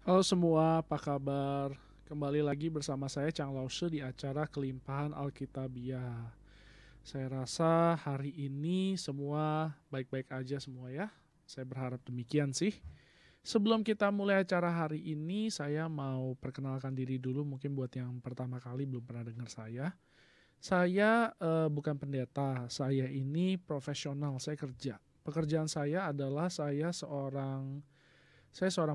Halo semua, apa kabar? Kembali lagi bersama saya Chang Lause di acara Kelimpahan Alkitabiah. Saya rasa hari ini semua baik-baik aja semua ya. Saya berharap demikian sih. Sebelum kita mulai acara hari ini, saya mau perkenalkan diri dulu mungkin buat yang pertama kali belum pernah dengar saya. Saya bukan pendeta, saya ini profesional, saya kerja. Pekerjaan saya adalah saya seorang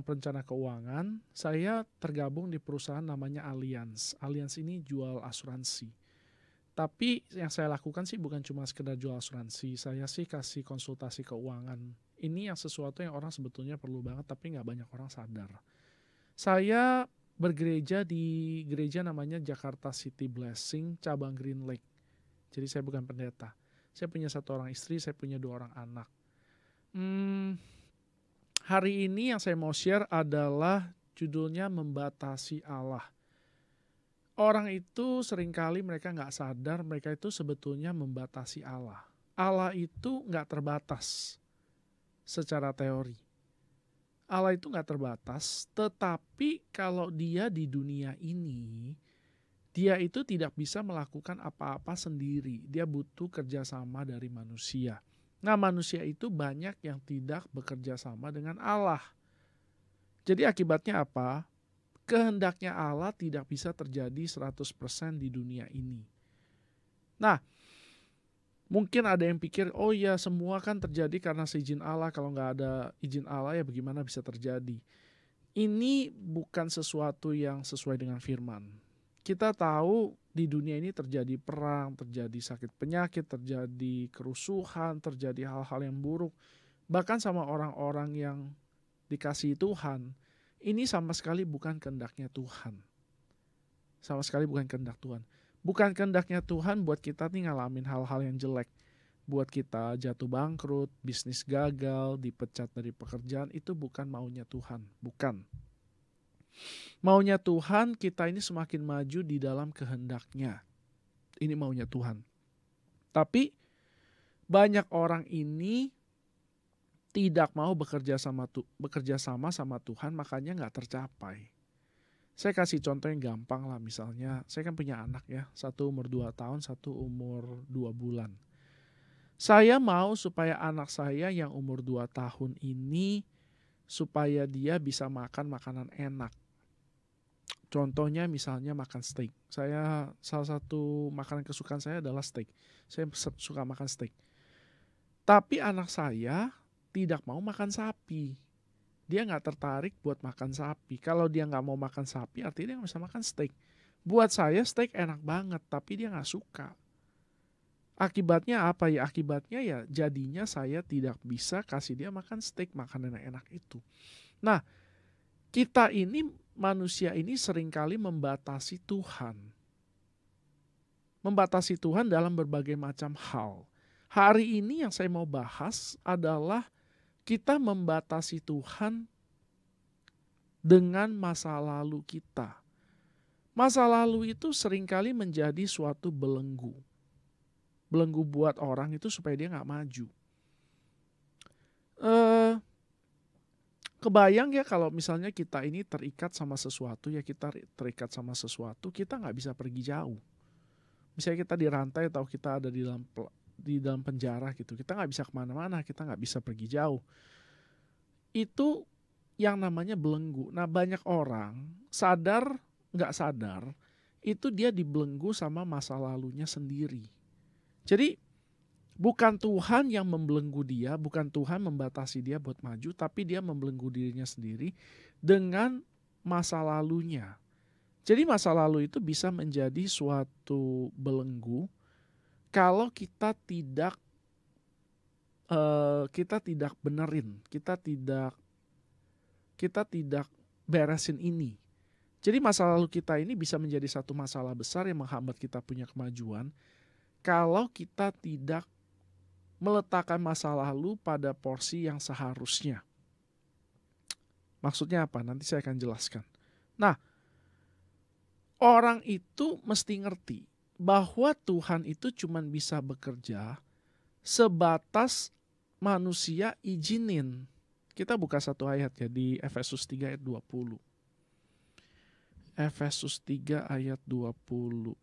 perencana keuangan. Saya tergabung di perusahaan namanya Allianz. Allianz ini jual asuransi. Tapi yang saya lakukan sih bukan cuma sekedar jual asuransi. Saya sih kasih konsultasi keuangan. Ini yang sesuatu yang orang sebetulnya perlu banget tapi nggak banyak orang sadar. Saya bergereja di gereja namanya Jakarta City Blessing, cabang Green Lake. Jadi saya bukan pendeta. Saya punya satu orang istri, saya punya dua orang anak. Hmm, Hari ini yang saya mau share adalah judulnya Membatasi Allah. Orang itu seringkali mereka nggak sadar mereka itu sebetulnya membatasi Allah. Allah itu nggak terbatas secara teori. Allah itu nggak terbatas, tetapi kalau dia di dunia ini, dia itu tidak bisa melakukan apa-apa sendiri. Dia butuh kerjasama dari manusia. Nah, manusia itu banyak yang tidak bekerja sama dengan Allah. Jadi akibatnya apa? Kehendaknya Allah tidak bisa terjadi 100% di dunia ini. Nah, mungkin ada yang pikir, oh ya semua kan terjadi karena seizin Allah. Kalau nggak ada izin Allah ya bagaimana bisa terjadi? Ini bukan sesuatu yang sesuai dengan firman. Kita tahu di dunia ini terjadi perang, terjadi sakit penyakit, terjadi kerusuhan, terjadi hal-hal yang buruk. Bahkan sama orang-orang yang dikasihi Tuhan, ini sama sekali bukan kehendaknya Tuhan. Sama sekali bukan kehendak Tuhan. Bukan kehendaknya Tuhan buat kita nih ngalamin hal-hal yang jelek. Buat kita jatuh bangkrut, bisnis gagal, dipecat dari pekerjaan, itu bukan maunya Tuhan. Bukan. Maunya Tuhan kita ini semakin maju di dalam kehendaknya. Ini maunya Tuhan. Tapi banyak orang ini tidak mau bekerja sama sama Tuhan, makanya nggak tercapai. Saya kasih contoh yang gampang lah, misalnya saya kan punya anak ya, satu umur 2 tahun, satu umur 2 bulan. Saya mau supaya anak saya yang umur 2 tahun ini supaya dia bisa makan makanan enak. Contohnya misalnya makan steak. Salah satu makanan kesukaan saya adalah steak. Saya suka makan steak. Tapi anak saya tidak mau makan sapi. Dia nggak tertarik buat makan sapi. Kalau dia nggak mau makan sapi, artinya dia nggak bisa makan steak. Buat saya steak enak banget, tapi dia nggak suka. Akibatnya apa ya? Akibatnya ya jadinya saya tidak bisa kasih dia makan steak, makanan yang enak itu. Nah, kita ini manusia ini seringkali membatasi Tuhan. Membatasi Tuhan dalam berbagai macam hal. Hari ini yang saya mau bahas adalah kita membatasi Tuhan dengan masa lalu kita. Masa lalu itu seringkali menjadi suatu belenggu. Belenggu buat orang itu supaya dia nggak maju. Eh, Kebayang ya kalau misalnya kita ini terikat sama sesuatu, ya kita terikat sama sesuatu, kita nggak bisa pergi jauh. Misalnya kita dirantai atau kita ada di dalam penjara gitu, kita nggak bisa kemana-mana, kita nggak bisa pergi jauh. Itu yang namanya belenggu. Nah, banyak orang sadar nggak sadar itu dia dibelenggu sama masa lalunya sendiri. Jadi bukan Tuhan yang membelenggu dia, bukan Tuhan membatasi dia buat maju, tapi dia membelenggu dirinya sendiri dengan masa lalunya. Jadi masa lalu itu bisa menjadi suatu belenggu kalau kita tidak benerin, kita tidak beresin ini. Jadi masa lalu kita ini bisa menjadi satu masalah besar yang menghambat kita punya kemajuan kalau kita tidak meletakkan masa lalu pada porsi yang seharusnya. Maksudnya apa? Nanti saya akan jelaskan. Nah, orang itu mesti ngerti bahwa Tuhan itu cuma bisa bekerja sebatas manusia izinin. Kita buka satu ayat ya di Efesus 3 ayat 20. Efesus 3 ayat 20.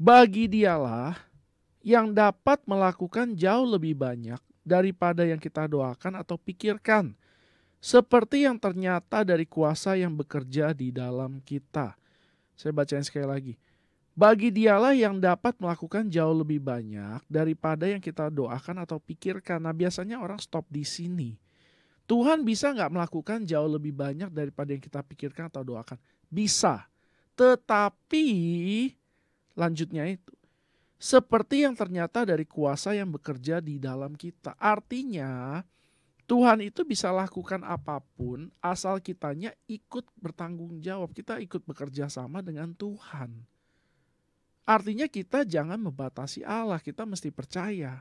Bagi dialah yang dapat melakukan jauh lebih banyak daripada yang kita doakan atau pikirkan, seperti yang ternyata dari kuasa yang bekerja di dalam kita. Saya bacain sekali lagi. Bagi dialah yang dapat melakukan jauh lebih banyak daripada yang kita doakan atau pikirkan. Nah, biasanya orang stop di sini. Tuhan bisa nggak melakukan jauh lebih banyak daripada yang kita pikirkan atau doakan? Bisa. Tetapi lanjutnya itu, seperti yang ternyata dari kuasa yang bekerja di dalam kita. Artinya, Tuhan itu bisa lakukan apapun asal kitanya ikut bertanggung jawab. Kita ikut bekerja sama dengan Tuhan. Artinya kita jangan membatasi Allah, kita mesti percaya.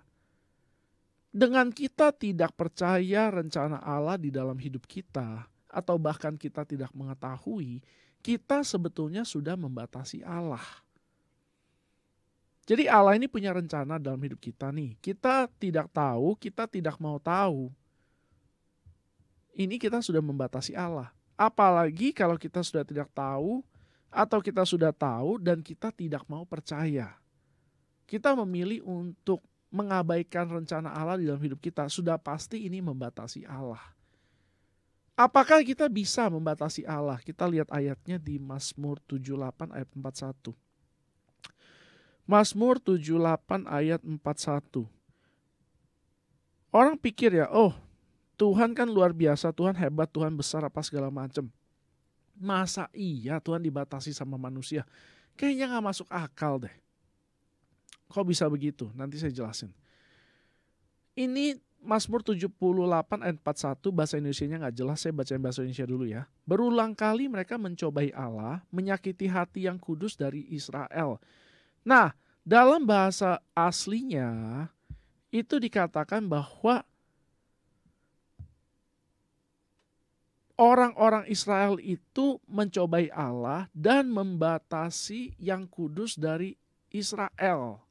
Dengan kita tidak percaya rencana Allah di dalam hidup kita, atau bahkan kita tidak mengetahui, kita sebetulnya sudah membatasi Allah. Jadi Allah ini punya rencana dalam hidup kita nih. Kita tidak tahu, kita tidak mau tahu. Ini kita sudah membatasi Allah. Apalagi kalau kita sudah tidak tahu, atau kita sudah tahu dan kita tidak mau percaya. Kita memilih untuk mengabaikan rencana Allah di dalam hidup kita. Sudah pasti ini membatasi Allah. Apakah kita bisa membatasi Allah? Kita lihat ayatnya di Mazmur 78 ayat 41. Mazmur 78 ayat 41. Orang pikir ya, oh Tuhan kan luar biasa, Tuhan hebat, Tuhan besar apa segala macam. Masa iya Tuhan dibatasi sama manusia? Kayaknya gak masuk akal deh. Kok bisa begitu? Nanti saya jelasin. Ini Mazmur 78 ayat 41, bahasa Indonesianya gak jelas, saya bacain bahasa Indonesia dulu ya. Berulang kali mereka mencobai Allah, menyakiti hati yang kudus dari Israel. Nah, dalam bahasa aslinya itu dikatakan bahwa orang-orang Israel itu mencobai Allah dan membatasi yang kudus dari Israel.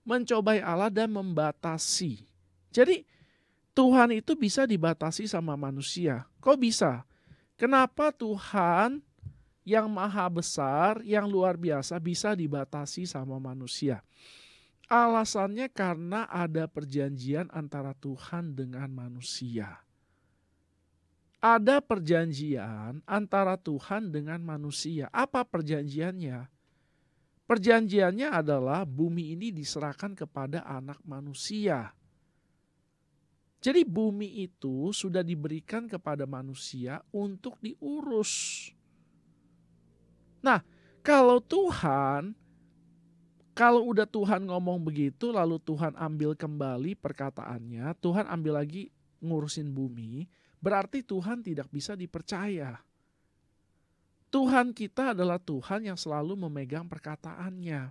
Mencobai Allah dan membatasi. Jadi Tuhan itu bisa dibatasi sama manusia. Kok bisa? Kenapa Tuhan yang maha besar, yang luar biasa bisa dibatasi sama manusia? Alasannya karena ada perjanjian antara Tuhan dengan manusia. Ada perjanjian antara Tuhan dengan manusia. Apa perjanjiannya? Perjanjiannya adalah bumi ini diserahkan kepada anak manusia. Jadi bumi itu sudah diberikan kepada manusia untuk diurus. Nah, kalau udah Tuhan ngomong begitu, lalu Tuhan ambil kembali perkataannya, Tuhan ambil lagi ngurusin bumi, berarti Tuhan tidak bisa dipercaya. Tuhan kita adalah Tuhan yang selalu memegang perkataannya.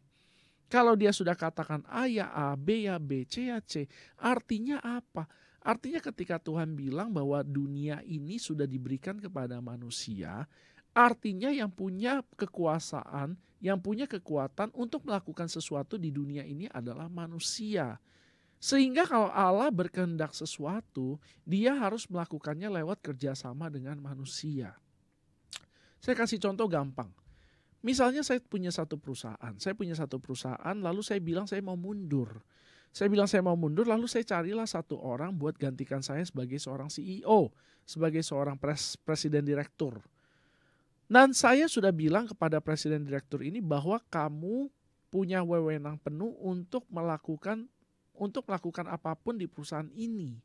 Kalau dia sudah katakan A ya A, B ya B, C ya C, artinya apa? Artinya ketika Tuhan bilang bahwa dunia ini sudah diberikan kepada manusia, artinya yang punya kekuasaan, yang punya kekuatan untuk melakukan sesuatu di dunia ini adalah manusia. Sehingga kalau Allah berkehendak sesuatu, dia harus melakukannya lewat kerjasama dengan manusia. Saya kasih contoh gampang. Misalnya saya punya satu perusahaan, lalu saya bilang saya mau mundur. Saya bilang saya mau mundur, lalu saya carilah satu orang buat gantikan saya sebagai seorang CEO, sebagai seorang presiden direktur. Dan saya sudah bilang kepada presiden direktur ini bahwa kamu punya wewenang penuh untuk melakukan apapun di perusahaan ini.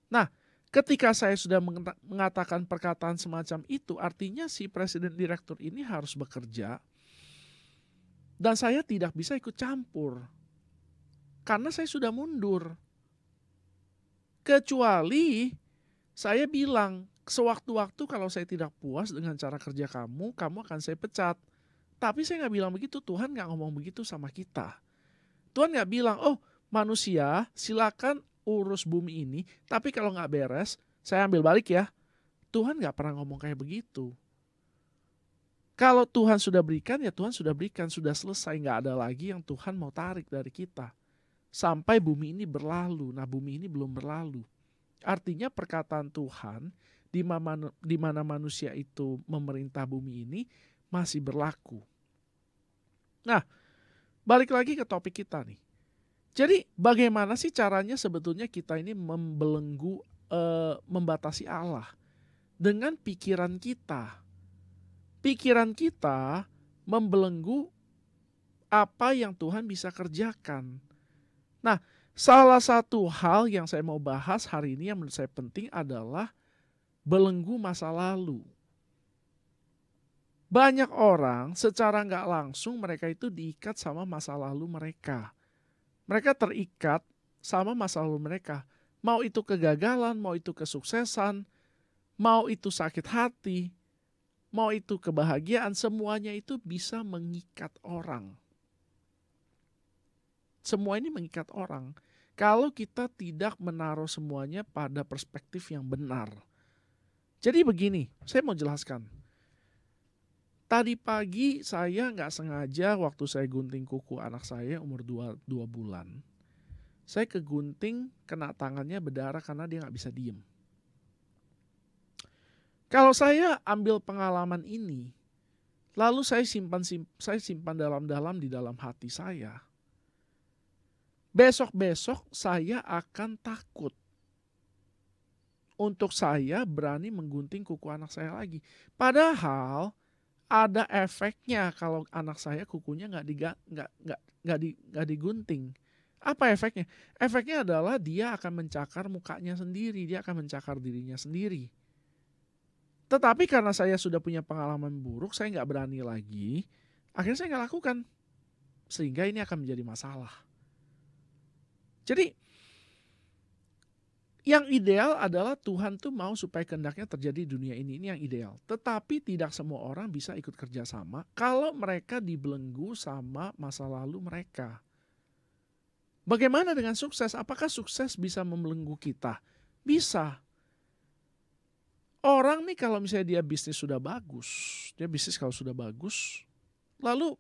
Nah, ketika saya sudah mengatakan perkataan semacam itu, artinya si presiden direktur ini harus bekerja dan saya tidak bisa ikut campur karena saya sudah mundur. Kecuali saya bilang, sewaktu-waktu kalau saya tidak puas dengan cara kerja kamu akan saya pecat. Tapi saya gak bilang begitu, Tuhan gak ngomong begitu sama kita. Tuhan gak bilang, oh manusia silakan urus bumi ini, tapi kalau gak beres, saya ambil balik ya. Tuhan gak pernah ngomong kayak begitu. Kalau Tuhan sudah berikan, ya Tuhan sudah berikan, sudah selesai. Gak ada lagi yang Tuhan mau tarik dari kita. sampai bumi ini berlalu. Nah, bumi ini belum berlalu. Artinya perkataan Tuhan di mana manusia itu memerintah bumi ini masih berlaku. Nah, balik lagi ke topik kita nih. Jadi bagaimana sih caranya sebetulnya kita ini membelenggu, membatasi Allah? Dengan pikiran kita. Pikiran kita membelenggu apa yang Tuhan bisa kerjakan. Nah, salah satu hal yang saya mau bahas hari ini yang menurut saya penting adalah belenggu masa lalu. Banyak orang secara nggak langsung mereka itu diikat sama masa lalu mereka. Mereka terikat sama masa lalu mereka. Mau itu kegagalan, mau itu kesuksesan, mau itu sakit hati, mau itu kebahagiaan, semuanya itu bisa mengikat orang. Semua ini mengikat orang. Kalau kita tidak menaruh semuanya pada perspektif yang benar. Jadi begini, saya mau jelaskan. Tadi pagi saya nggak sengaja waktu saya gunting kuku anak saya umur 2 bulan. Saya kegunting, kena tangannya berdarah karena dia nggak bisa diem. Kalau saya ambil pengalaman ini, lalu saya simpan dalam-dalam di dalam hati saya. Besok-besok saya akan takut untuk saya berani menggunting kuku anak saya lagi. Padahal ada efeknya kalau anak saya kukunya nggak digunting. Apa efeknya? Efeknya adalah dia akan mencakar mukanya sendiri, dia akan mencakar dirinya sendiri. Tetapi karena saya sudah punya pengalaman buruk, saya nggak berani lagi. Akhirnya saya nggak lakukan, sehingga ini akan menjadi masalah. Jadi yang ideal adalah Tuhan tuh mau supaya kehendaknya terjadi di dunia ini yang ideal. Tetapi tidak semua orang bisa ikut kerjasama kalau mereka dibelenggu sama masa lalu mereka. Bagaimana dengan sukses? Apakah sukses bisa membelenggu kita? Bisa. Orang nih kalau misalnya dia bisnis sudah bagus, lalu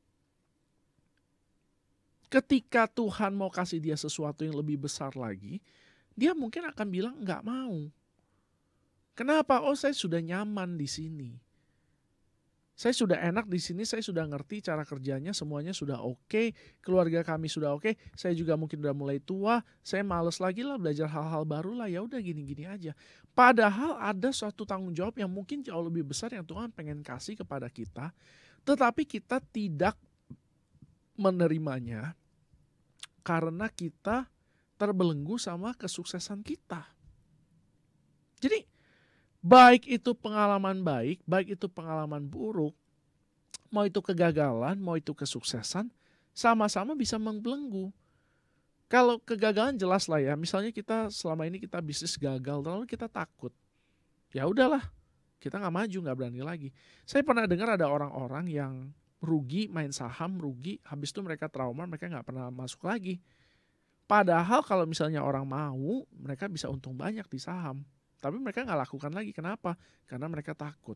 ketika Tuhan mau kasih dia sesuatu yang lebih besar lagi, dia mungkin akan bilang nggak mau. Kenapa? Oh, saya sudah nyaman di sini. Saya sudah enak di sini, saya sudah ngerti cara kerjanya, semuanya sudah oke, keluarga kami sudah oke, saya juga mungkin udah mulai tua, saya males lagi lah belajar hal-hal baru lah, ya udah gini-gini aja. Padahal ada suatu tanggung jawab yang mungkin jauh lebih besar yang Tuhan pengen kasih kepada kita, tetapi kita tidak menerimanya karena kita terbelenggu sama kesuksesan kita. Jadi baik itu pengalaman baik, baik itu pengalaman buruk, mau itu kegagalan, mau itu kesuksesan, sama-sama bisa membelenggu. Kalau kegagalan jelas lah ya, misalnya kita selama ini kita bisnis gagal, lalu kita takut. Ya udahlah, kita nggak maju, nggak berani lagi. Saya pernah dengar ada orang-orang yang rugi main saham, rugi, habis itu mereka trauma, mereka nggak pernah masuk lagi. Padahal kalau misalnya orang mau, mereka bisa untung banyak di saham. Tapi mereka nggak lakukan lagi. Kenapa? Karena mereka takut.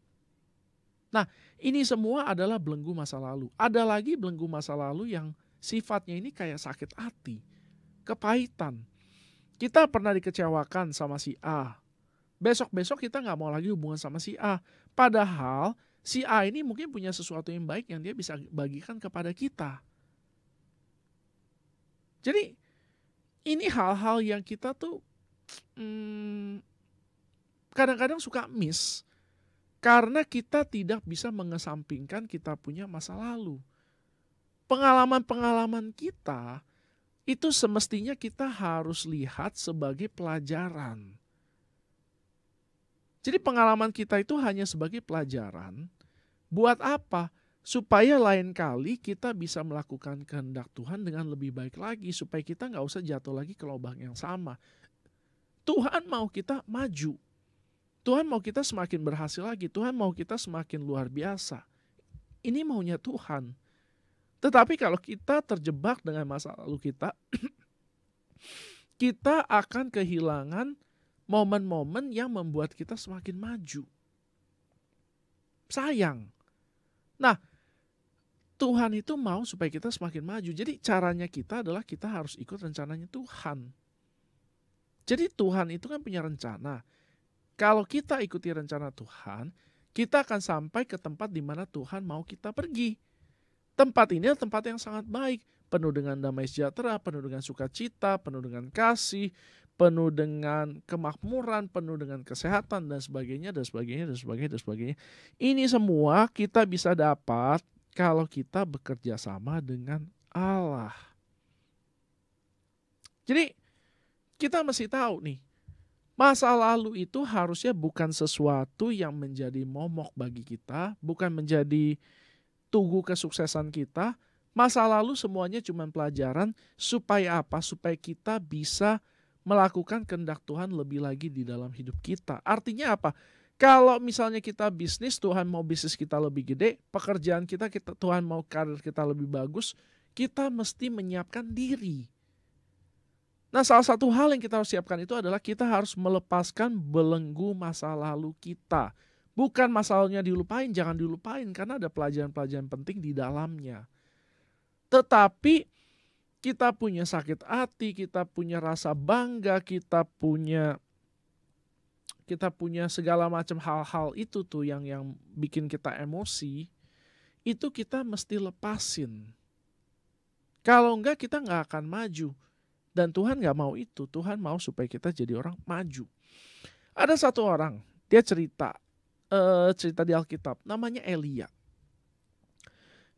Nah, ini semua adalah belenggu masa lalu. Ada lagi belenggu masa lalu yang sifatnya ini kayak sakit hati, kepahitan. Kita pernah dikecewakan sama si A. Besok-besok kita nggak mau lagi hubungan sama si A. Padahal si A ini mungkin punya sesuatu yang baik yang dia bisa bagikan kepada kita. Jadi ini hal-hal yang kita tuh kadang-kadang suka miss karena kita tidak bisa mengesampingkan kita punya masa lalu. Pengalaman-pengalaman kita itu semestinya kita harus lihat sebagai pelajaran. Jadi pengalaman kita itu hanya sebagai pelajaran. Buat apa? Supaya lain kali kita bisa melakukan kehendak Tuhan dengan lebih baik lagi. Supaya kita nggak usah jatuh lagi ke lubang yang sama. Tuhan mau kita maju. Tuhan mau kita semakin berhasil lagi. Tuhan mau kita semakin luar biasa. Ini maunya Tuhan. Tetapi kalau kita terjebak dengan masa lalu kita, kita akan kehilangan momen-momen yang membuat kita semakin maju. Sayang. Nah, Tuhan itu mau supaya kita semakin maju. Jadi caranya kita adalah kita harus ikut rencananya Tuhan. Jadi Tuhan itu kan punya rencana. Kalau kita ikuti rencana Tuhan, kita akan sampai ke tempat di mana Tuhan mau kita pergi. Tempat ini adalah tempat yang sangat baik, penuh dengan damai sejahtera, penuh dengan sukacita, penuh dengan kasih, penuh dengan kemakmuran, penuh dengan kesehatan dan sebagainya, dan sebagainya, dan sebagainya, dan sebagainya. Ini semua kita bisa dapat kalau kita bekerja sama dengan Allah. Jadi kita mesti tahu nih, masa lalu itu harusnya bukan sesuatu yang menjadi momok bagi kita, bukan menjadi tugu kesuksesan kita. Masa lalu semuanya cuma pelajaran supaya apa? Supaya kita bisa melakukan kehendak Tuhan lebih lagi di dalam hidup kita. Artinya apa? Kalau misalnya kita bisnis, Tuhan mau bisnis kita lebih gede, pekerjaan kita Tuhan mau karir kita lebih bagus, kita mesti menyiapkan diri. Nah, salah satu hal yang kita harus siapkan itu adalah kita harus melepaskan belenggu masa lalu kita. Bukan masalahnya dilupain, jangan dilupain karena ada pelajaran-pelajaran penting di dalamnya. Tetapi kita punya sakit hati, kita punya rasa bangga, kita punya segala macam hal-hal itu tuh yang bikin kita emosi, itu kita mesti lepasin. Kalau enggak kita nggak akan maju. Dan Tuhan nggak mau itu, Tuhan mau supaya kita jadi orang maju. Ada satu orang, dia cerita di Alkitab, namanya Elia.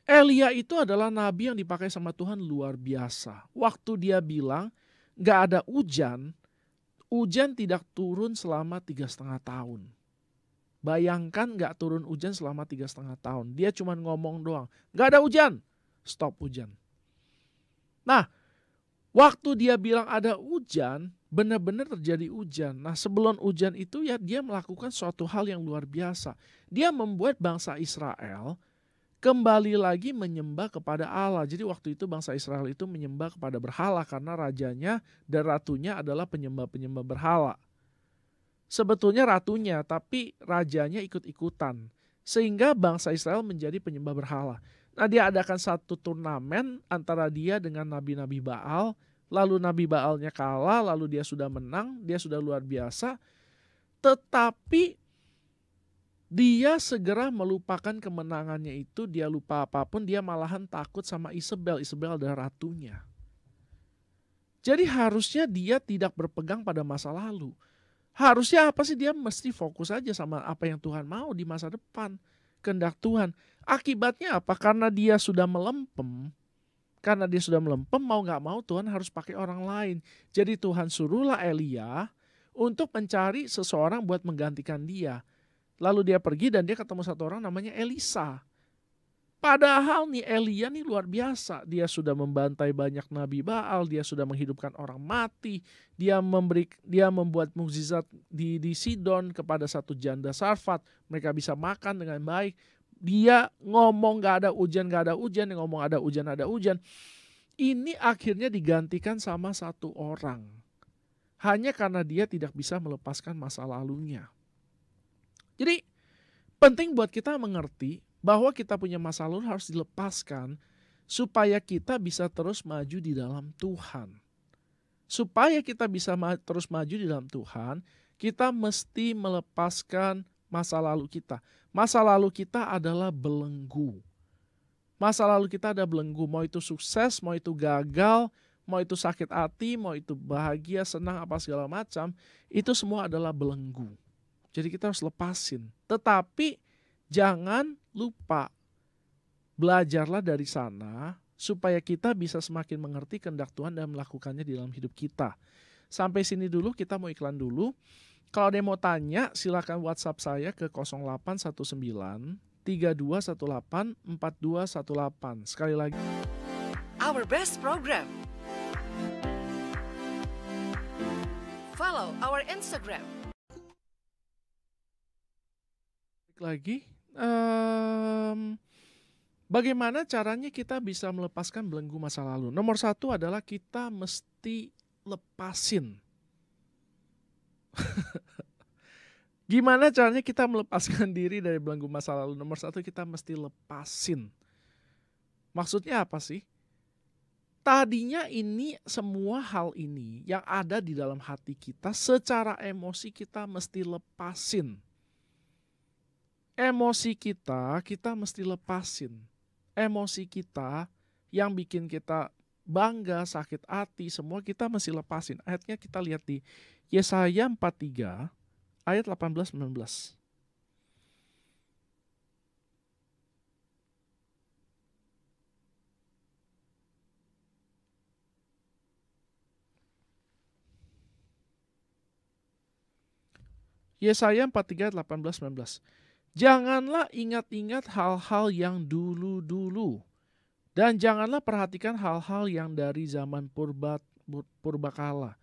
Elia itu adalah nabi yang dipakai sama Tuhan luar biasa. Waktu dia bilang nggak ada hujan tidak turun selama 3,5 tahun. Bayangkan nggak turun hujan selama 3,5 tahun. Dia cuma ngomong doang, nggak ada hujan, stop hujan. Nah, waktu dia bilang ada hujan, benar-benar terjadi hujan. Nah, sebelum hujan itu ya dia melakukan suatu hal yang luar biasa. Dia membuat bangsa Israel kembali lagi menyembah kepada Allah. Jadi waktu itu bangsa Israel itu menyembah kepada berhala karena rajanya dan ratunya adalah penyembah-penyembah berhala. Sebetulnya ratunya, tapi rajanya ikut-ikutan. Sehingga bangsa Israel menjadi penyembah berhala. Nah, dia adakan satu turnamen antara dia dengan nabi-nabi Baal. Lalu nabi Baalnya kalah, lalu dia sudah menang, dia sudah luar biasa. Tetapi dia segera melupakan kemenangannya itu, dia lupa apapun, dia malahan takut sama Isabel. Isabel adalah ratunya. Jadi harusnya dia tidak berpegang pada masa lalu. Harusnya apa sih? Dia mesti fokus aja sama apa yang Tuhan mau di masa depan. Kehendak Tuhan. Akibatnya apa? Karena dia sudah melempem. Mau gak mau Tuhan harus pakai orang lain. Jadi Tuhan suruhlah Elia untuk mencari seseorang buat menggantikan dia. Lalu dia pergi dan dia ketemu satu orang namanya Elisa. Padahal nih Elia nih luar biasa. Dia sudah membantai banyak nabi Baal, dia sudah menghidupkan orang mati, dia membuat mukjizat di Sidon kepada satu janda Sarfat. Mereka bisa makan dengan baik. Dia ngomong gak ada hujan, dia ngomong ada hujan. Ini akhirnya digantikan sama satu orang. Hanya karena dia tidak bisa melepaskan masa lalunya. Jadi penting buat kita mengerti bahwa kita punya masa lalu harus dilepaskan supaya kita bisa terus maju di dalam Tuhan. Supaya kita bisa terus maju di dalam Tuhan, kita mesti melepaskan masa lalu kita. Masa lalu kita adalah belenggu. Masa lalu kita ada belenggu, mau itu sukses, mau itu gagal, mau itu sakit hati, mau itu bahagia, senang, apa segala macam, itu semua adalah belenggu. Jadi kita harus lepasin. Tetapi jangan lupa, belajarlah dari sana supaya kita bisa semakin mengerti kehendak Tuhan dan melakukannya di dalam hidup kita. Sampai sini dulu, kita mau iklan dulu. Kalau ada yang mau tanya, silakan WhatsApp saya ke 0819 3218 4218. Sekali lagi. Our best program. Follow our Instagram. Lagi, bagaimana caranya kita bisa melepaskan belenggu masa lalu? Nomor satu adalah kita mesti lepasin. Gimana caranya kita melepaskan diri dari belenggu masa lalu? Nomor satu, kita mesti lepasin. Maksudnya apa sih? Tadinya ini semua hal ini yang ada di dalam hati kita secara emosi kita mesti lepasin. Emosi kita mesti lepasin. Emosi kita yang bikin kita bangga, sakit hati, semua kita mesti lepasin. Ayatnya kita lihat di Yesaya 43 ayat 18-19. Yesaya 43 ayat 18-19. Janganlah ingat-ingat hal-hal yang dulu-dulu, dan janganlah perhatikan hal-hal yang dari zaman purbakala.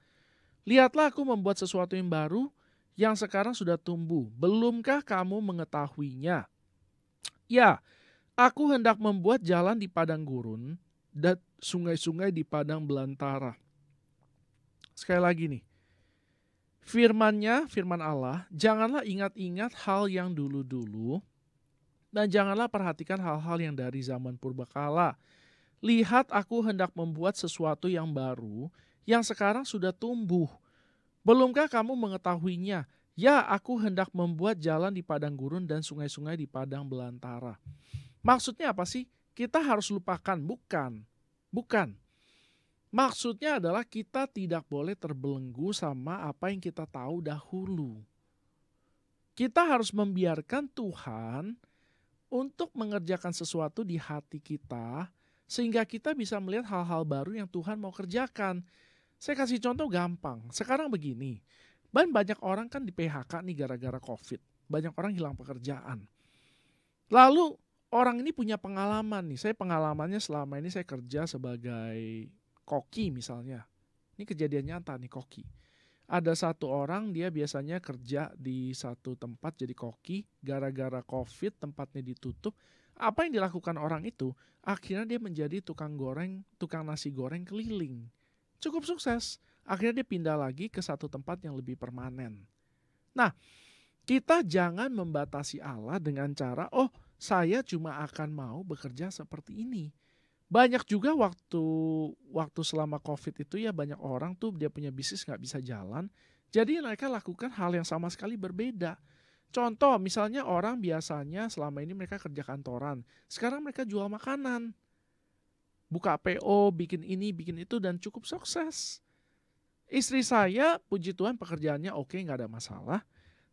Lihatlah, aku membuat sesuatu yang baru, yang sekarang sudah tumbuh. Belumkah kamu mengetahuinya? Ya, aku hendak membuat jalan di padang gurun dan sungai-sungai di padang belantara. Sekali lagi nih, firman Allah, janganlah ingat-ingat hal yang dulu-dulu, dan janganlah perhatikan hal-hal yang dari zaman purbakala. Lihat, aku hendak membuat sesuatu yang baru, yang sekarang sudah tumbuh. Belumkah kamu mengetahuinya? Ya, aku hendak membuat jalan di padang gurun dan sungai-sungai di padang belantara. Maksudnya apa sih? Kita harus lupakan? Bukan. Maksudnya adalah kita tidak boleh terbelenggu sama apa yang kita tahu dahulu. Kita harus membiarkan Tuhan untuk mengerjakan sesuatu di hati kita, sehingga kita bisa melihat hal-hal baru yang Tuhan mau kerjakan. Saya kasih contoh gampang. Sekarang begini, banyak orang kan di PHK nih gara-gara COVID. Banyak orang hilang pekerjaan. Lalu orang ini punya pengalaman nih. Saya pengalamannya selama ini saya kerja sebagai koki misalnya. Ini kejadian nyata nih, koki. Ada satu orang, dia biasanya kerja di satu tempat jadi koki. Gara-gara COVID tempatnya ditutup. Apa yang dilakukan orang itu? Akhirnya dia menjadi tukang nasi goreng keliling. Cukup sukses. Akhirnya dia pindah lagi ke satu tempat yang lebih permanen. Nah, kita jangan membatasi Allah dengan cara, oh saya cuma akan mau bekerja seperti ini. Banyak juga waktu selama COVID itu ya, banyak orang tuh dia punya bisnis gak bisa jalan. Jadi mereka lakukan hal yang sama sekali berbeda. Contoh misalnya orang biasanya selama ini mereka kerja kantoran. Sekarang mereka jual makanan. Buka PO, bikin ini, bikin itu, dan cukup sukses. Istri saya, puji Tuhan pekerjaannya oke, gak ada masalah.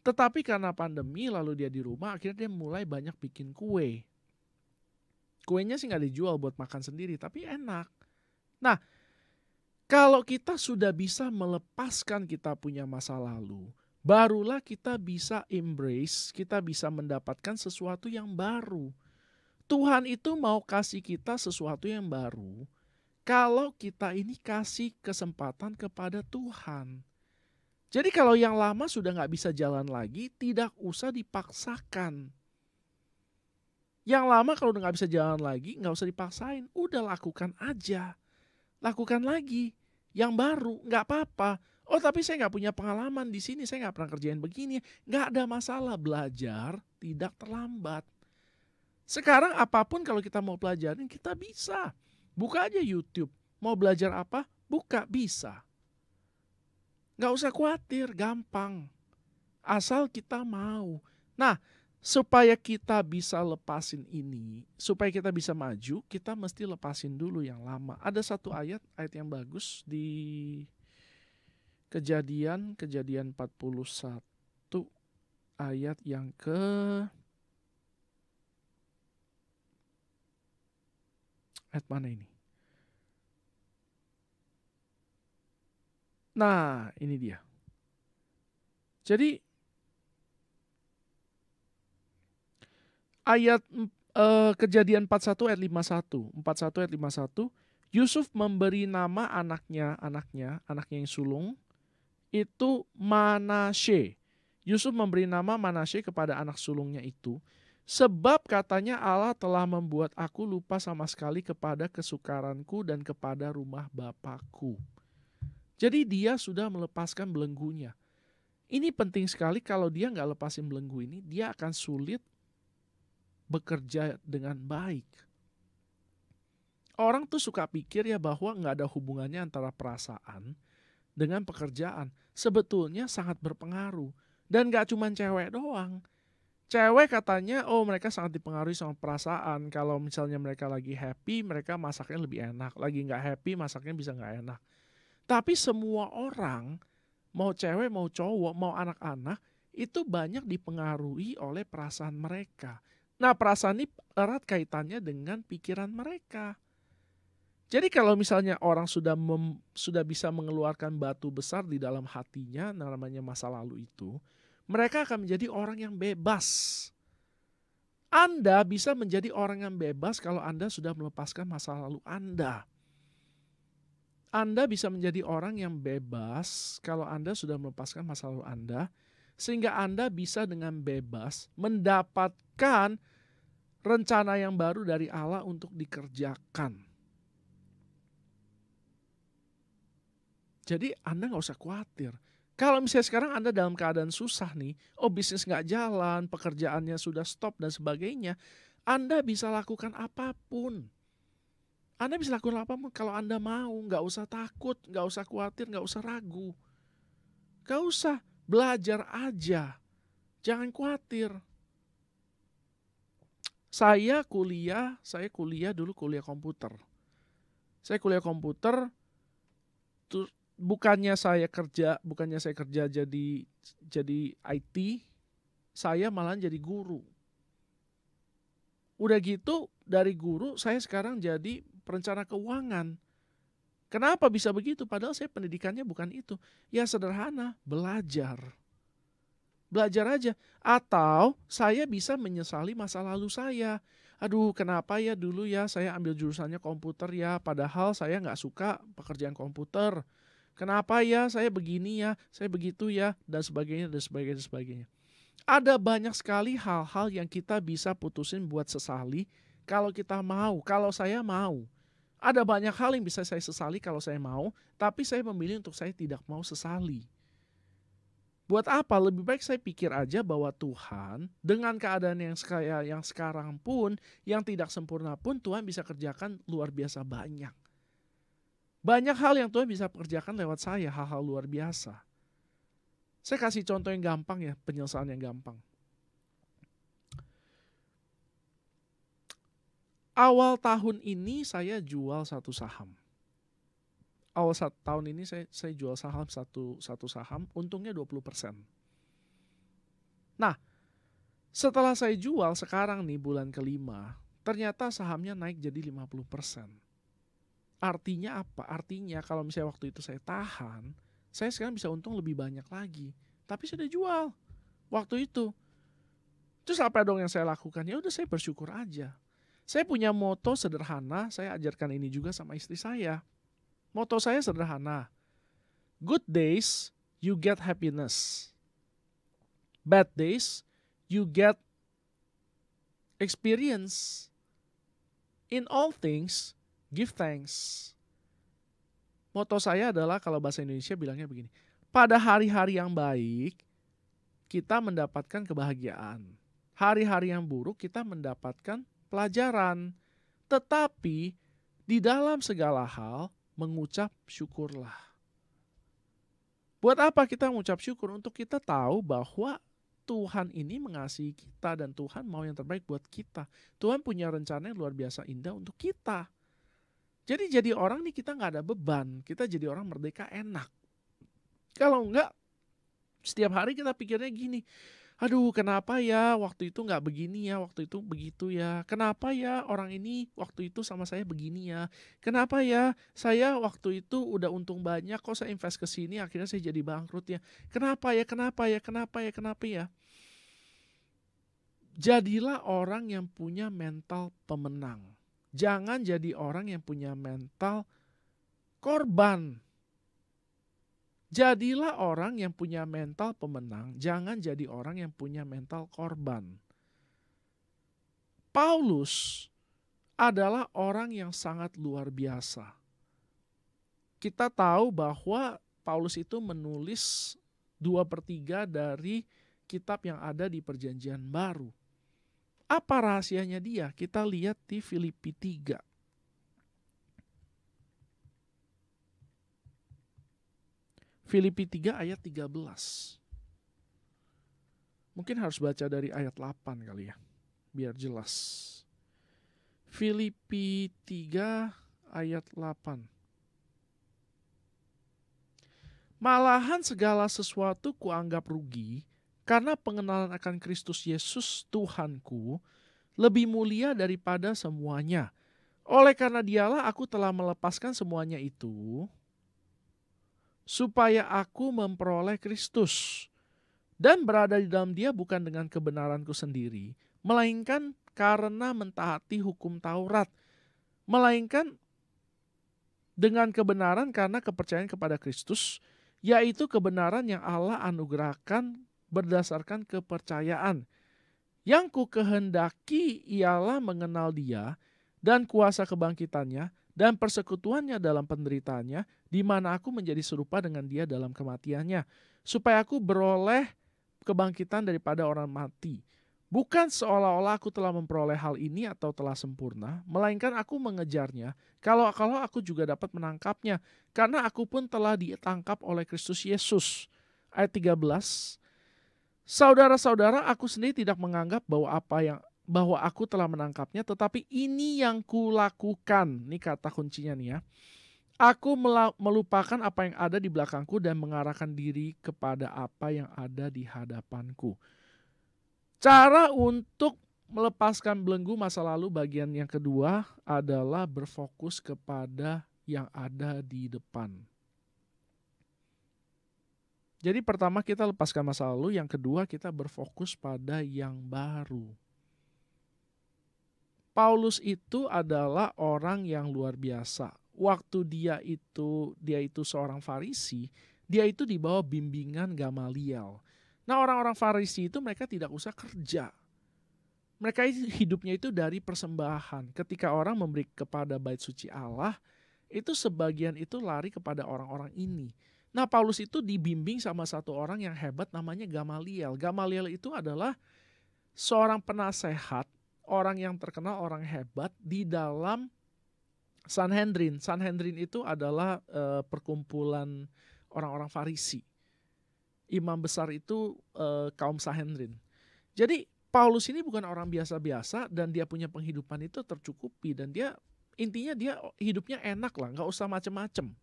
Tetapi karena pandemi lalu dia di rumah, akhirnya dia mulai banyak bikin kue. Kuenya sih gak dijual buat makan sendiri, tapi enak. Nah, kalau kita sudah bisa melepaskan kita punya masa lalu, barulah kita bisa embrace, kita bisa mendapatkan sesuatu yang baru. Tuhan itu mau kasih kita sesuatu yang baru, kalau kita ini kasih kesempatan kepada Tuhan. Jadi kalau yang lama sudah gak bisa jalan lagi, tidak usah dipaksakan. Yang lama kalau udah gak bisa jalan lagi, gak usah dipaksain. Udah lakukan aja. Lakukan lagi. Yang baru, gak apa-apa. Oh tapi saya gak punya pengalaman di sini, saya gak pernah kerjain begini. Gak ada masalah, belajar tidak terlambat. Sekarang apapun kalau kita mau pelajarin, kita bisa. Buka aja YouTube. Mau belajar apa? Buka, bisa. Gak usah khawatir, gampang. Asal kita mau. Nah, supaya kita bisa lepasin ini, supaya kita bisa maju, kita mesti lepasin dulu yang lama. Ada satu ayat yang bagus di Kejadian 41 ayat yang ayat mana ini? Nah, ini dia. Jadi ayat Kejadian 41 ayat 51. 41 ayat 51, Yusuf memberi nama anaknya yang sulung itu Manasye. Yusuf memberi nama Manasye kepada anak sulungnya itu, sebab katanya Allah telah membuat aku lupa sama sekali kepada kesukaranku dan kepada rumah bapakku. Jadi dia sudah melepaskan belenggunya. Ini penting sekali, kalau dia nggak lepasin belenggu ini, dia akan sulit bekerja dengan baik. Orang tuh suka pikir ya bahwa nggak ada hubungannya antara perasaan dengan pekerjaan. Sebetulnya sangat berpengaruh. Dan nggak cuma cewek doang. Cewek katanya, oh mereka sangat dipengaruhi sama perasaan. Kalau misalnya mereka lagi happy, mereka masaknya lebih enak. Lagi nggak happy, masaknya bisa nggak enak. Tapi semua orang, mau cewek, mau cowok, mau anak-anak, itu banyak dipengaruhi oleh perasaan mereka. Nah, perasaan ini erat kaitannya dengan pikiran mereka. Jadi kalau misalnya orang sudah bisa mengeluarkan batu besar di dalam hatinya, namanya masa lalu itu, mereka akan menjadi orang yang bebas. Anda bisa menjadi orang yang bebas kalau Anda sudah melepaskan masa lalu Anda. Anda bisa menjadi orang yang bebas kalau Anda sudah melepaskan masa lalu Anda, sehingga Anda bisa dengan bebas mendapatkan rencana yang baru dari Allah untuk dikerjakan. Jadi Anda nggak usah khawatir. Kalau misalnya sekarang Anda dalam keadaan susah nih, oh bisnis nggak jalan, pekerjaannya sudah stop dan sebagainya, Anda bisa lakukan apapun. Anda bisa lakukan apapun kalau Anda mau, nggak usah takut, nggak usah khawatir, nggak usah ragu. Nggak usah, belajar aja. Jangan khawatir. Saya kuliah dulu kuliah komputer. Saya kuliah komputer, bukannya saya kerja jadi IT, saya malah jadi guru. Udah gitu dari guru saya sekarang jadi perencana keuangan. Kenapa bisa begitu? Padahal saya pendidikannya bukan itu. Ya sederhana, belajar. Belajar aja. Atau saya bisa menyesali masa lalu saya. Aduh, kenapa ya dulu ya saya ambil jurusannya komputer ya, padahal saya nggak suka pekerjaan komputer. Kenapa ya saya begini ya, saya begitu ya, dan sebagainya, dan sebagainya, dan sebagainya. Ada banyak sekali hal-hal yang kita bisa putusin buat sesali kalau kita mau, kalau saya mau. Ada banyak hal yang bisa saya sesali kalau saya mau, tapi saya memilih untuk saya tidak mau sesali. Buat apa? Lebih baik saya pikir aja bahwa Tuhan dengan keadaan yang sekarang pun, yang tidak sempurna pun, Tuhan bisa kerjakan luar biasa banyak. Banyak hal yang Tuhan bisa kerjakan lewat saya, hal-hal luar biasa. Saya kasih contoh yang gampang ya, penyelesaian yang gampang. Awal tahun ini saya jual satu saham. Awal tahun ini saya jual saham satu saham, untungnya 20%. Nah, setelah saya jual sekarang nih bulan kelima, ternyata sahamnya naik jadi 50%. Artinya apa? Artinya kalau misalnya waktu itu saya tahan, saya sekarang bisa untung lebih banyak lagi. Tapi sudah jual waktu itu. Terus apa dong yang saya lakukan? Ya udah saya bersyukur aja. Saya punya moto sederhana, saya ajarkan ini juga sama istri saya. Moto saya sederhana. Good days, you get happiness. Bad days, you get experience. In all things, give thanks. Moto saya adalah kalau bahasa Indonesia bilangnya begini. Pada hari-hari yang baik, kita mendapatkan kebahagiaan. Hari-hari yang buruk kita mendapatkan pelajaran. Tetapi di dalam segala hal mengucap syukurlah. Buat apa kita mengucap syukur? Untuk kita tahu bahwa Tuhan ini mengasihi kita dan Tuhan mau yang terbaik buat kita. Tuhan punya rencana yang luar biasa indah untuk kita. Jadi orang nih kita nggak ada beban, kita jadi orang merdeka enak. Kalau enggak, setiap hari kita pikirnya gini, aduh kenapa ya waktu itu nggak begini ya, waktu itu begitu ya. Kenapa ya orang ini waktu itu sama saya begini ya. Kenapa ya saya waktu itu udah untung banyak, kok saya invest ke sini akhirnya saya jadi bangkrut ya. Kenapa ya. Jadilah orang yang punya mental pemenang. Jangan jadi orang yang punya mental korban. Jadilah orang yang punya mental pemenang, jangan jadi orang yang punya mental korban. Paulus adalah orang yang sangat luar biasa. Kita tahu bahwa Paulus itu menulis 2/3 dari kitab yang ada di Perjanjian Baru. Apa rahasianya dia? Kita lihat di Filipi 3. Filipi 3 ayat 13. Mungkin harus baca dari ayat 8 kali ya, biar jelas. Filipi 3 ayat 8. Malahan segala sesuatu kuanggap rugi, karena pengenalan akan Kristus Yesus Tuhanku lebih mulia daripada semuanya. Oleh karena dialah aku telah melepaskan semuanya itu, supaya aku memperoleh Kristus dan berada di dalam Dia bukan dengan kebenaranku sendiri, melainkan karena mentaati hukum Taurat, melainkan dengan kebenaran karena kepercayaan kepada Kristus, yaitu kebenaran yang Allah anugerahkan berdasarkan kepercayaan. Yang ku kehendaki ialah mengenal Dia dan kuasa kebangkitannya dan persekutuannya dalam penderitaannya, di mana aku menjadi serupa dengan Dia dalam kematiannya, supaya aku beroleh kebangkitan daripada orang mati. Bukan seolah-olah aku telah memperoleh hal ini atau telah sempurna, melainkan aku mengejarnya, kalau aku juga dapat menangkapnya, karena aku pun telah ditangkap oleh Kristus Yesus. Ayat 13. Saudara-saudara, aku sendiri tidak menganggap bahwa aku telah menangkapnya, tetapi ini yang kulakukan. Ini kata kuncinya nih ya. Aku melupakan apa yang ada di belakangku dan mengarahkan diri kepada apa yang ada di hadapanku. Cara untuk melepaskan belenggu masa lalu bagian yang kedua adalah berfokus kepada yang ada di depan. Jadi pertama kita lepaskan masa lalu, yang kedua kita berfokus pada yang baru. Paulus itu adalah orang yang luar biasa. Waktu dia itu seorang Farisi, dia itu di bawah bimbingan Gamaliel. Nah, orang-orang Farisi itu mereka tidak usah kerja. Mereka hidupnya itu dari persembahan. Ketika orang memberi kepada bait suci Allah, itu sebagian itu lari kepada orang-orang ini. Nah, Paulus itu dibimbing sama satu orang yang hebat namanya Gamaliel. Gamaliel itu adalah seorang penasehat, orang yang terkenal, orang hebat di dalam Sanhedrin. Sanhedrin itu adalah perkumpulan orang-orang Farisi. Imam besar itu kaum Sanhedrin. Jadi Paulus ini bukan orang biasa-biasa dan dia punya penghidupan itu tercukupi dan intinya dia hidupnya enak lah, nggak usah macem-macem.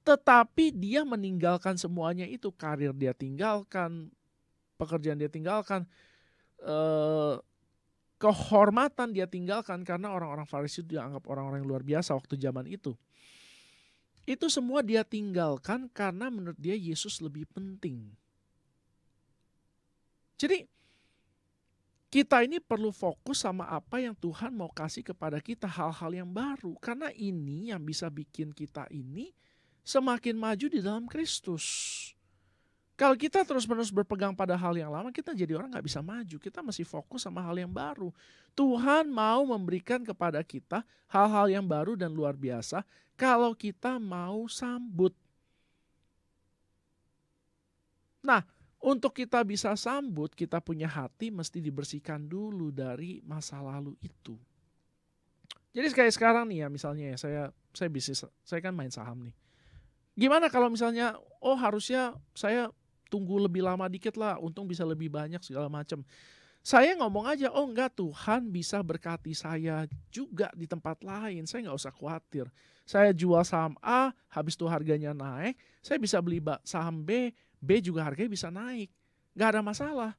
Tetapi dia meninggalkan semuanya itu, karir dia tinggalkan, pekerjaan dia tinggalkan, kehormatan dia tinggalkan karena orang-orang Farisi itu dianggap orang-orang yang luar biasa waktu zaman itu. Itu semua dia tinggalkan karena menurut dia Yesus lebih penting. Jadi kita ini perlu fokus sama apa yang Tuhan mau kasih kepada kita, hal-hal yang baru. Karena ini yang bisa bikin kita ini semakin maju di dalam Kristus. Kalau kita terus-menerus berpegang pada hal yang lama, kita jadi orang gak bisa maju. Kita masih fokus sama hal yang baru. Tuhan mau memberikan kepada kita hal-hal yang baru dan luar biasa kalau kita mau sambut. Nah, untuk kita bisa sambut, kita punya hati mesti dibersihkan dulu dari masa lalu itu. Jadi kayak sekarang nih ya, misalnya ya, saya bisnis, saya kan main saham nih. Gimana kalau misalnya, harusnya saya tunggu lebih lama dikit lah, untung bisa lebih banyak segala macam. Saya ngomong aja, enggak, Tuhan bisa berkati saya juga di tempat lain. Saya nggak usah khawatir. Saya jual saham A, habis itu harganya naik, saya bisa beli saham B juga harganya bisa naik. Nggak ada masalah.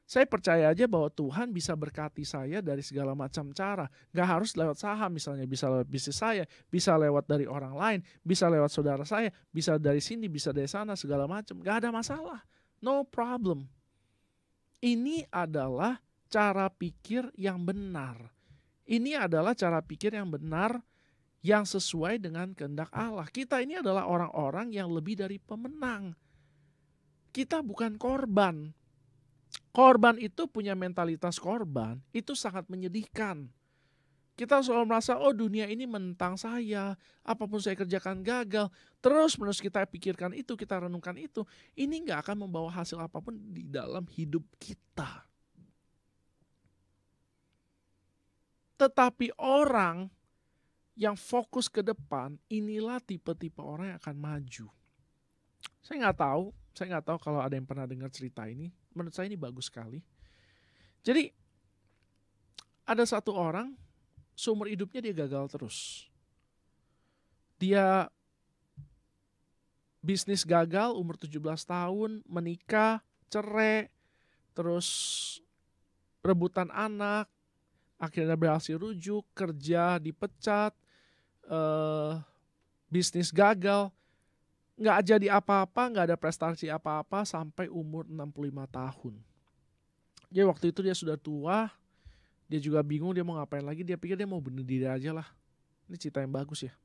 Saya percaya aja bahwa Tuhan bisa berkati saya dari segala macam cara. Nggak harus lewat saham misalnya, bisa lewat bisnis saya, bisa lewat dari orang lain, bisa lewat saudara saya, bisa dari sini, bisa dari sana, segala macam. Nggak ada masalah. No problem. Ini adalah cara pikir yang benar. Ini adalah cara pikir yang benar yang sesuai dengan kehendak Allah. Kita ini adalah orang-orang yang lebih dari pemenang. Kita bukan korban. Korban itu punya mentalitas korban, itu sangat menyedihkan. Kita selalu merasa, dunia ini menentang saya, apapun saya kerjakan gagal. Terus menerus kita pikirkan itu, kita renungkan itu. Ini gak akan membawa hasil apapun di dalam hidup kita. Tetapi orang yang fokus ke depan, inilah tipe-tipe orang yang akan maju. Saya nggak tahu kalau ada yang pernah dengar cerita ini. Menurut saya ini bagus sekali. Jadi ada satu orang seumur hidupnya dia gagal terus. Dia bisnis gagal umur 17 tahun, menikah, cerai, terus rebutan anak, akhirnya berhasil rujuk, kerja dipecat, bisnis gagal, nggak jadi apa-apa, nggak ada prestasi apa-apa sampai umur 65 tahun. Jadi waktu itu dia sudah tua, dia juga bingung dia mau ngapain lagi, dia pikir dia mau bunuh diri aja lah. Ini cerita yang bagus ya.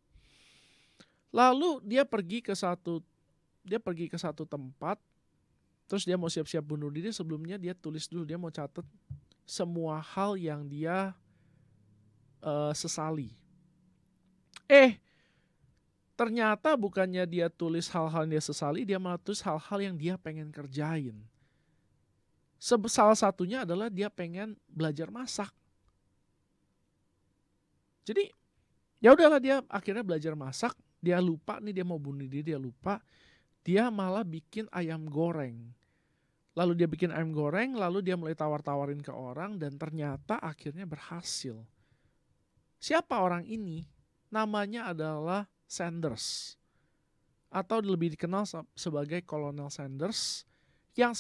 Lalu dia pergi ke satu tempat, terus dia mau siap-siap bunuh diri. Sebelumnya dia tulis dulu, dia mau catat semua hal yang dia sesali. Ternyata bukannya dia tulis hal-hal yang dia sesali, dia malah tulis hal-hal yang dia pengen kerjain. Salah satunya adalah dia pengen belajar masak. Jadi ya udahlah, dia akhirnya belajar masak. Dia lupa nih dia mau bunuh diri, dia lupa. Dia malah bikin ayam goreng. Lalu dia bikin ayam goreng, lalu dia mulai tawar-tawarin ke orang dan ternyata akhirnya berhasil. Siapa orang ini? Namanya adalah Sanders. Atau lebih dikenal sebagai Kolonel Sanders yang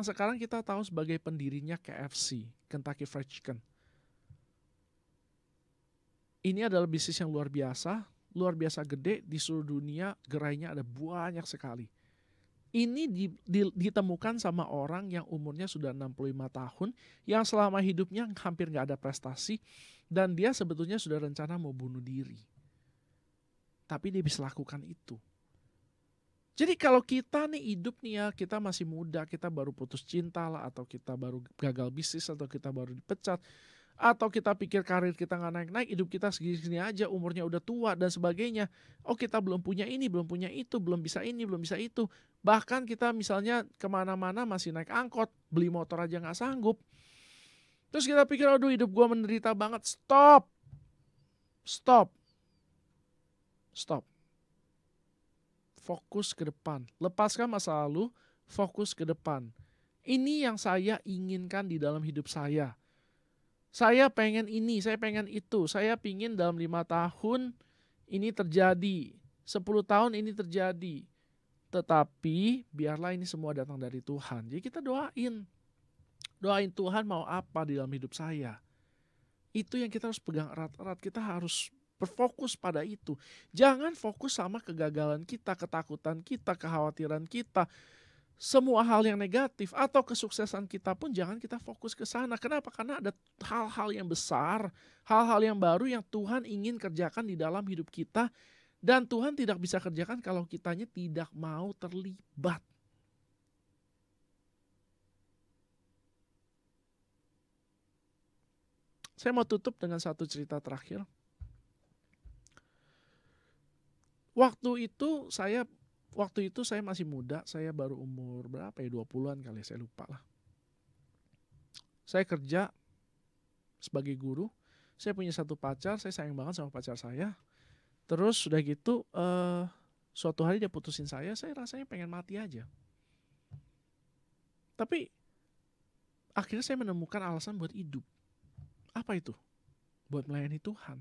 sekarang kita tahu sebagai pendirinya KFC, Kentucky Fried Chicken. Ini adalah bisnis yang luar biasa gede di seluruh dunia, gerainya ada banyak sekali. Ini ditemukan sama orang yang umurnya sudah 65 tahun, yang selama hidupnya hampir gak ada prestasi, dan dia sebetulnya sudah rencana mau bunuh diri. Tapi dia bisa lakukan itu. Jadi kalau kita nih hidup nih ya, kita masih muda, kita baru putus cinta lah, atau kita baru gagal bisnis, atau kita baru dipecat, atau kita pikir karir kita gak naik-naik, hidup kita segini-segini aja, umurnya udah tua dan sebagainya. Oh kita belum punya ini, belum punya itu, belum bisa ini, belum bisa itu. Bahkan kita misalnya kemana-mana masih naik angkot, beli motor aja gak sanggup. Terus kita pikir, aduh hidup gue menderita banget. Stop. Fokus ke depan. Lepaskan masa lalu, fokus ke depan. Ini yang saya inginkan di dalam hidup saya. Saya pengen ini, saya pengen itu. Saya pingin dalam 5 tahun ini terjadi. 10 tahun ini terjadi. Tetapi biarlah ini semua datang dari Tuhan. Jadi kita doain. Doain Tuhan mau apa di dalam hidup saya. Itu yang kita harus pegang erat-erat. Kita harus berfokus pada itu. Jangan fokus sama kegagalan kita, ketakutan kita, kekhawatiran kita. Semua hal yang negatif atau kesuksesan kita pun jangan kita fokus ke sana. Kenapa? Karena ada hal-hal yang besar, hal-hal yang baru yang Tuhan ingin kerjakan di dalam hidup kita. Dan Tuhan tidak bisa kerjakan kalau kitanya tidak mau terlibat. Saya mau tutup dengan satu cerita terakhir. Waktu itu saya masih muda, saya baru umur berapa ya, 20-an kali, saya lupa lah. Saya kerja sebagai guru, saya punya satu pacar, saya sayang banget sama pacar saya. Terus sudah gitu, suatu hari dia putusin saya rasanya pengen mati aja. Tapi akhirnya saya menemukan alasan buat hidup. Apa itu? Buat melayani Tuhan.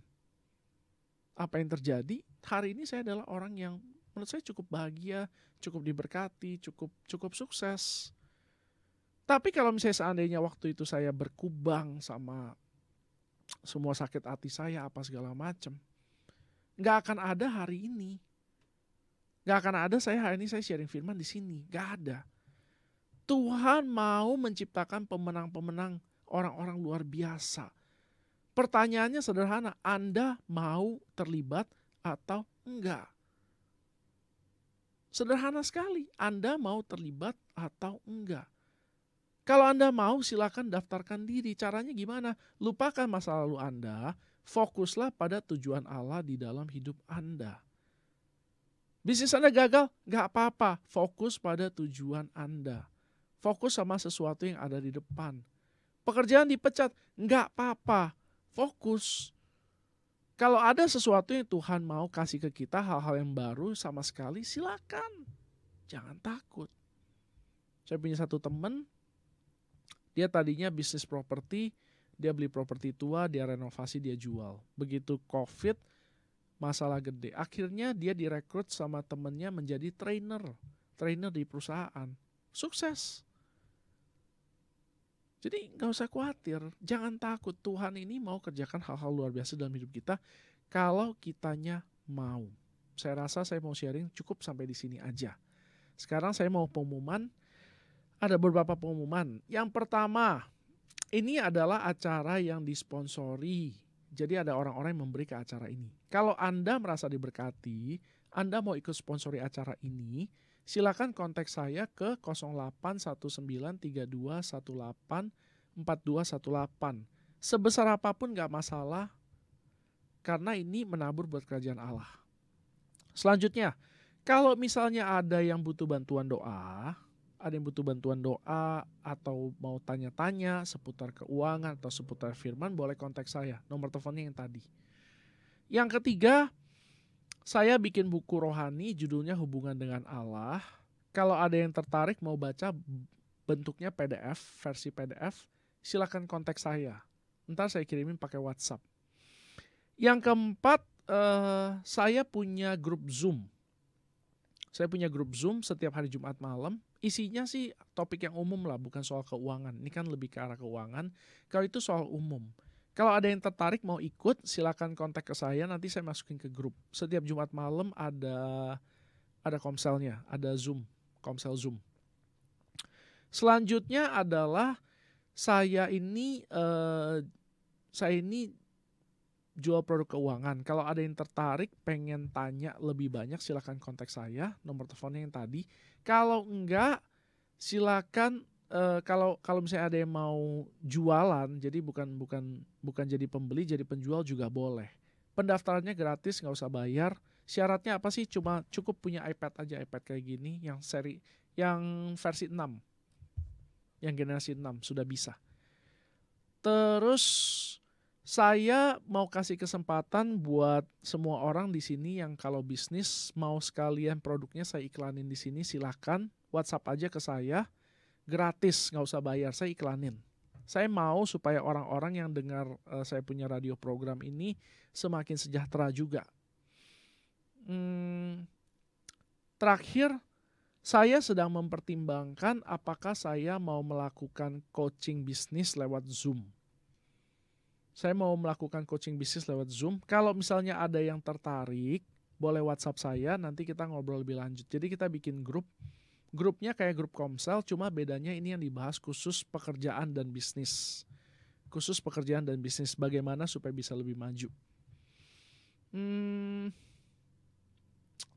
Apa yang terjadi? Hari ini saya adalah orang yang menurut saya cukup bahagia, cukup diberkati, cukup sukses. Tapi kalau misalnya seandainya waktu itu saya berkubang sama semua sakit hati saya, apa segala macam, nggak akan ada hari ini. Nggak akan ada hari ini saya sharing firman di sini. Nggak ada. Tuhan mau menciptakan pemenang-pemenang, orang-orang luar biasa. Pertanyaannya sederhana, Anda mau terlibat atau enggak? Sederhana sekali, Anda mau terlibat atau enggak? Kalau Anda mau, silakan daftarkan diri. Caranya gimana? Lupakan masa lalu Anda, fokuslah pada tujuan Allah di dalam hidup Anda. Bisnis Anda gagal, enggak apa-apa. Fokus pada tujuan Anda. Fokus sama sesuatu yang ada di depan. Pekerjaan dipecat, enggak apa-apa. Fokus. Kalau ada sesuatu yang Tuhan mau kasih ke kita, hal-hal yang baru sama sekali, silakan. jangan takut. Saya punya satu teman, dia tadinya bisnis properti, dia beli properti tua, dia renovasi, dia jual. Begitu COVID, masalah gede. Akhirnya dia direkrut sama temennya menjadi trainer di perusahaan. Sukses. Jadi gak usah khawatir, jangan takut. Tuhan ini mau kerjakan hal-hal luar biasa dalam hidup kita kalau kitanya mau. Saya rasa saya mau sharing cukup sampai di sini aja. Sekarang saya mau pengumuman, ada beberapa pengumuman. Yang pertama, ini adalah acara yang disponsori. Jadi ada orang-orang yang memberi ke acara ini. Kalau Anda merasa diberkati, Anda mau ikut sponsori acara ini, silakan kontak saya ke 081932184218. Sebesar apapun gak masalah, karena ini menabur buat kerajaan Allah. Selanjutnya, kalau misalnya ada yang butuh bantuan doa, atau mau tanya-tanya seputar keuangan atau seputar firman, boleh kontak saya. Nomor teleponnya yang tadi. Yang ketiga, saya bikin buku rohani judulnya Hubungan dengan Allah. Kalau ada yang tertarik mau baca bentuknya PDF, versi PDF, silakan kontak saya. Ntar saya kirimin pakai WhatsApp. Yang keempat, saya punya grup Zoom. Saya punya grup Zoom setiap hari Jumat malam. Isinya sih topik yang umum lah, bukan soal keuangan. Ini kan lebih ke arah keuangan. Kalau itu soal umum. Kalau ada yang tertarik mau ikut, silakan kontak ke saya. Nanti saya masukin ke grup. Setiap Jumat malam ada komselnya, ada Zoom, komsel Zoom. Selanjutnya adalah saya ini jual produk keuangan. Kalau ada yang tertarik, pengen tanya lebih banyak, silakan kontak saya. Nomor teleponnya yang tadi. Kalau enggak, silakan kalau misalnya ada yang mau jualan, jadi bukan jadi pembeli, jadi penjual juga boleh. Pendaftarannya gratis, nggak usah bayar. Syaratnya apa sih? Cuma cukup punya iPad aja, iPad kayak gini, yang versi 6, yang generasi 6 sudah bisa. Terus saya mau kasih kesempatan buat semua orang di sini yang kalau bisnis mau sekalian produknya saya iklanin di sini, silakan WhatsApp aja ke saya, gratis, nggak usah bayar, saya iklanin. Saya mau supaya orang-orang yang dengar saya punya radio program ini semakin sejahtera juga. Terakhir, saya sedang mempertimbangkan apakah saya mau melakukan coaching bisnis lewat Zoom. Saya mau melakukan coaching bisnis lewat Zoom. Kalau misalnya ada yang tertarik, boleh WhatsApp saya, nanti kita ngobrol lebih lanjut. Jadi kita bikin grup. Grupnya kayak grup komsel, cuma bedanya ini yang dibahas khusus pekerjaan dan bisnis. Khusus pekerjaan dan bisnis, bagaimana supaya bisa lebih maju.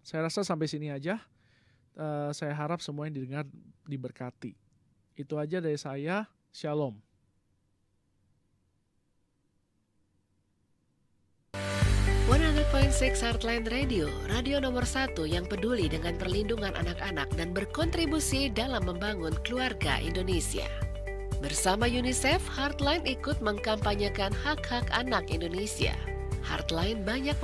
Saya rasa sampai sini aja. Saya harap semua yang didengar diberkati. Itu aja dari saya. Shalom. Heartline Radio, radio nomor 1 yang peduli dengan perlindungan anak-anak dan berkontribusi dalam membangun keluarga Indonesia. Bersama UNICEF, Heartline ikut mengkampanyekan hak-hak anak Indonesia. Heartline banyak